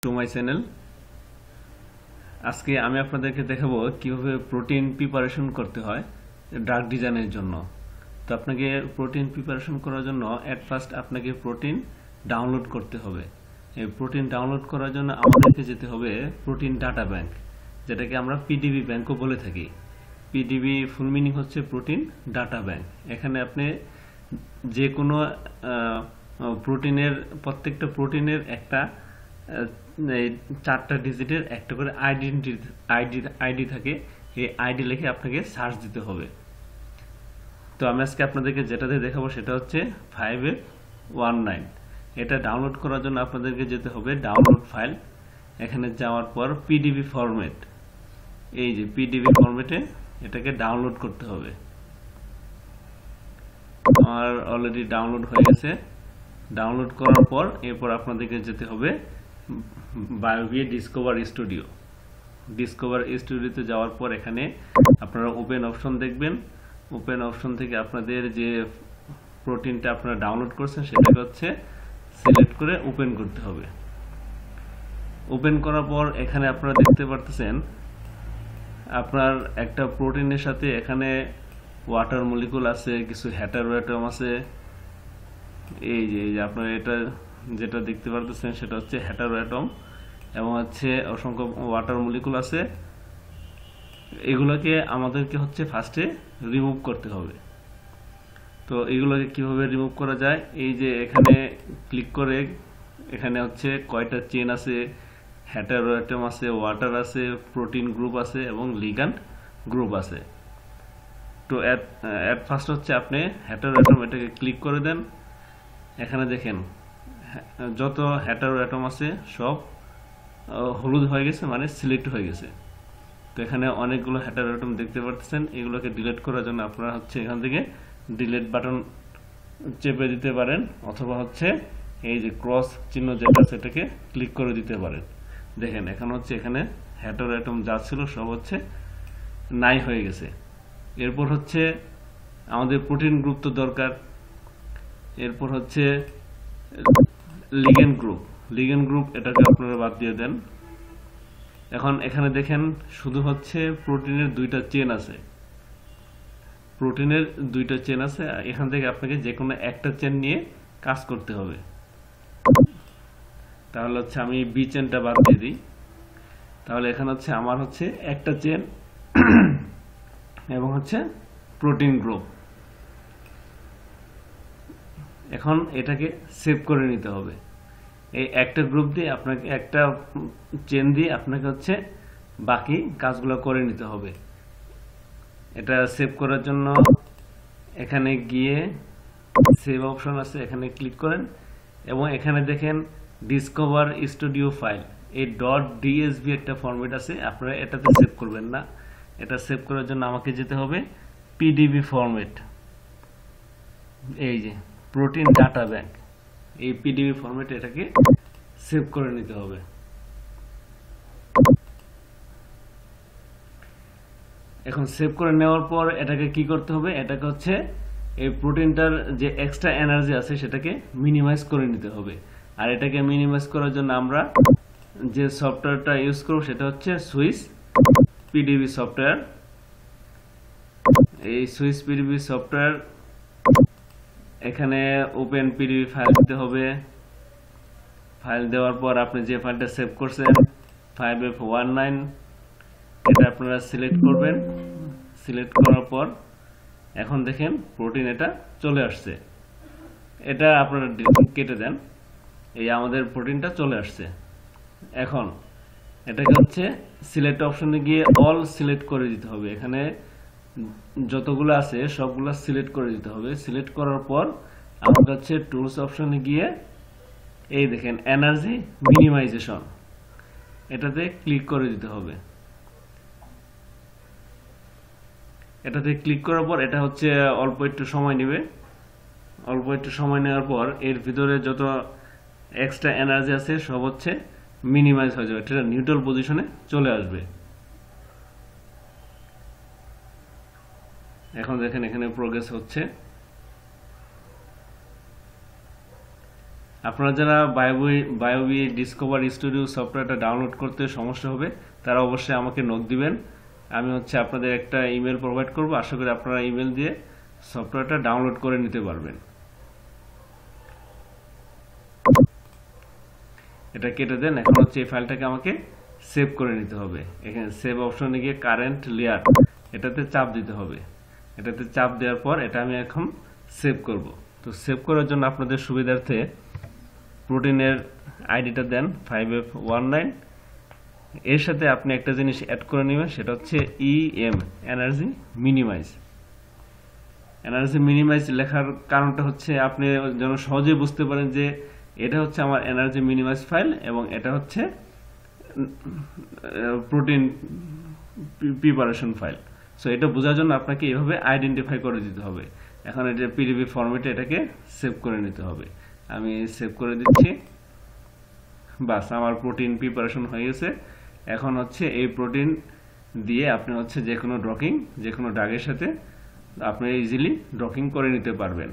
To my channel. আজকে আমি আপনাদেরকে দেখাবো কিভাবে প্রোটিন প্রিপারেশন করতে হয় ড্রাগ ডিজাইনের জন্য। তো আপনাকে প্রোটিন প্রিপারেশন করার জন্য এট ফার্স্ট আপনাকে প্রোটিন ডাউনলোড করতে হবে। এই প্রোটিন ডাউনলোড করার জন্য আমাদেরকে যেতে হবে প্রোটিন ডাটা ব্যাংক, যেটাকে আমরা পিডিবি ব্যাংকও বলে থাকি। পিডিবি ফুল মিনিং হচ্ছে প্রোটিন ডাটা ব্যাংক। এখানে আপনি যে কোনো প্রত্যেকটা প্রোটিনের একটা এই 4টা ডিজিটের একটা করে আইডি থাকে। এই আইডি লিখে আপনাকে সার্চ দিতে হবে। তো আমি আজকে আপনাদেরকে যেটাতে দেখাবো সেটা হচ্ছে 5819। এটা ডাউনলোড করার জন্য আপনাদেরকে যেতে হবে ডাউনলোড ফাইল। এখানে যাওয়ার পর পিডিবি ফরম্যাট, এই যে পিডিবি ফরম্যাটে এটাকে ডাউনলোড করতে হবে। আমার অলরেডি ডাউনলোড হয়ে গেছে। ডাউনলোড করার পর এরপর আপনাদেরকে যেতে হবে বায়োভিএ ডিসকভার স্টুডিওতে যাওয়ার পর এখানে আপনারা ওপেন অপশন দেখবেন। ওপেন অপশন থেকে আপনাদের যে প্রোটিনটা আপনারা ডাউনলোড করছেন সেটাকে হচ্ছে সিলেক্ট করে ওপেন করতে হবে। ওপেন করার পর এখানে আপনারা দেখতে পারতেছেন আপনার একটা প্রোটিনের সাথে এখানে ওয়াটার মলিকুল আছে, কিছু হেটারো অ্যাটম আছে। এই যে আপনারা এটা যেটা দেখতে পারতেছেন সেটা হচ্ছে হেটারো অ্যাটম এবং হচ্ছে অসংখ্য ওয়াটার মলিকুল আছে। এগুলোকে আমাদেরকে হচ্ছে ফার্স্টে রিমুভ করতে হবে। তো এগুলোকে কিভাবে রিমুভ করা যায়, এই যে এখানে ক্লিক করে এখানে হচ্ছে কয়টা চেন আছে, হেটারো অ্যাটম আছে, ওয়াটার আছে, প্রোটিন গ্রুপ আছে এবং লিগ্যান্ড গ্রুপ আছে। তো অ্যাট ফার্স্ট হচ্ছে আপনি হেটারো অ্যাটম এটাকে ক্লিক করে দেন। এখানে দেখেন যত হেটারো অ্যাটম আছে সব হলুদ হয়ে গেছে, মানে সিলেক্ট হয়ে গেছে। তো এখানে অনেকগুলো হেটারো অ্যাটম দেখতে পাচ্ছেন। এগুলোকে ডিলিট করার জন্য আপনারা হচ্ছে এখান থেকে ডিলিট বাটন চেপে দিতে পারেন, অথবা হচ্ছে এই যে ক্রস চিহ্ন যেটা সেটাকে ক্লিক করে দিতে পারেন। দেখেন এখন হচ্ছে এখানে হেটারো অ্যাটম যা ছিল সব হচ্ছে নাই হয়ে গেছে। এরপর হচ্ছে আমাদের প্রোটিন গ্রুপ তো দরকার। এরপর হচ্ছে লিগ্যান্ড গ্রুপ এটাকে আপনারা বাদ দিয়ে দেন। এখন এখানে দেখেন শুধু হচ্ছে প্রোটিনের দুইটা চেন আছে। এখান থেকে আপনাকে যে কোনো একটা চেন নিয়ে কাজ করতে হবে। তাহলে হচ্ছে আমি বি চেনটা বাদ দিয়ে দিই। তাহলে এখানে হচ্ছে আমার হচ্ছে একটা চেন এবং হচ্ছে প্রোটিন গ্রুপ। এখন এটাকে সেভ করে নিতে হবে। এই একটা গ্রুপ দিয়ে আপনাকে একটা চেন দিয়ে আপনাকে হচ্ছে বাকি কাজগুলো করে নিতে হবে। এটা সেভ করার জন্য এখানে গিয়ে সেভ অপশন আছে, এখানে ক্লিক করেন এবং এখানে দেখেন ডিসকভার স্টুডিও ফাইল, এই .dsv একটা ফরম্যাট আছে, আপনারা এটাতে সেভ করবেন না। এটা সেভ করার জন্য আমাকে যেতে হবে পিডিবি ফরম্যাট, এই যে প্রোটিন ডাটা ব্যাংক, এই পিডিবি ফরম্যাটে এটাকে সেভ করে নিতে হবে। এখন সেভ করে নেওয়ার পর এটাকে কি করতে হবে, এটাকে হচ্ছে এই প্রোটিনটার যে এক্সট্রা এনার্জি আছে সেটাকে মিনিমাইজ করে নিতে হবে। আর এটাকে মিনিমাইজ করার জন্য আমরা যে সফটওয়্যারটা ইউজ করব সেটা হচ্ছে সুইস পিডিবি সফটওয়্যার। এই সুইস পিডিবি সফটওয়্যার এখানে ওপেন পিডিবি ফাইল দিতে হবে। ফাইল দেওয়ার পর আপনি যে ফাইলটা সেভ করছেন 5819 এটা আপনারা সিলেক্ট করবেন। সিলেক্ট করার পর এখন দেখেন প্রোটিন এটা চলে আসছে। এটা আপনারা কেটে দেন। এই আমাদের প্রোটিনটা চলে আসছে। এখন এটাকে হচ্ছে সিলেক্ট অপশনে গিয়ে অল সিলেক্ট করে দিতে হবে। এখানে যতগুলো আছে সবগুলো সিলেক্ট করে দিতে হবে। সিলেক্ট করার পর আমাদের হচ্ছে টুলস অপশনে গিয়ে এই দেখেন এনার্জি মিনিমাইজেশন, এটাতে ক্লিক করে দিতে হবে। এটাতে ক্লিক করার পর এটা হচ্ছে অল্প একটু সময় নেবে। অল্প একটু সময় নেওয়ার পর এর ভিতরে যত এক্সট্রা এনার্জি আছে সব হচ্ছে মিনিমাইজ হয়ে যাবে, এটা নিউট্রাল পজিশনে চলে আসবে। এখন দেখেন এখানে প্রোগ্রেস হচ্ছে। আপনারা যারা বায়োবি ডিসকভার স্টুডিও সফটওয়্যারটা ডাউনলোড করতে সমস্যা হবে তারা অবশ্যই আমাকে নোট দিবেন। আমি আপনাদের একটা ইমেল প্রোভাইড করব, আশা করি আপনারা ইমেল দিয়ে সফটওয়্যারটা ডাউনলোড করে নিতে পারবেন। এটা কেটে দেন। এখন এই ফাইলটাকে আমাকে সেভ করে নিতে হবে। এখানে সেভ অপশনে গিয়ে কারেন্ট লেয়ার এটাতে চাপ দিতে হবে। এটাতে চাপ দেওয়ার পর এটা আমি এখন সেভ করব। তো সেভ করার জন্য আপনাদের সুবিধার্থে প্রোটিনের আইডিটা দেন 5F19। এর সাথে আপনি একটা জিনিস অ্যাড করে নেবেন, সেটা হচ্ছে এনার্জি মিনিমাইজ। এনার্জি মিনিমাইজ লেখার কারণটা হচ্ছে আপনি যেন সহজে বুঝতে পারেন যে এটা হচ্ছে আমার এনার্জি মিনিমাইজ ফাইল এবং এটা হচ্ছে প্রোটিন প্রিপারেশন ফাইল। সো এটা বোঝার জন্য আপনাকে এইভাবে আইডেন্টিফাই করে দিতে হবে। এখন এটা পিডিবি ফরম্যাটে এটাকে সেভ করে নিতে হবে। আমি সেভ করে দিচ্ছি। বাস, আমার প্রোটিন প্রিপারেশন হয়ে গেছে। এখন এই প্রোটিন দিয়ে আপনি যে কোনো ড্রকিং, যে কোনো ডাগের সাথে আপনি ইজিলি ড্রকিং করে নিতে পারবেন।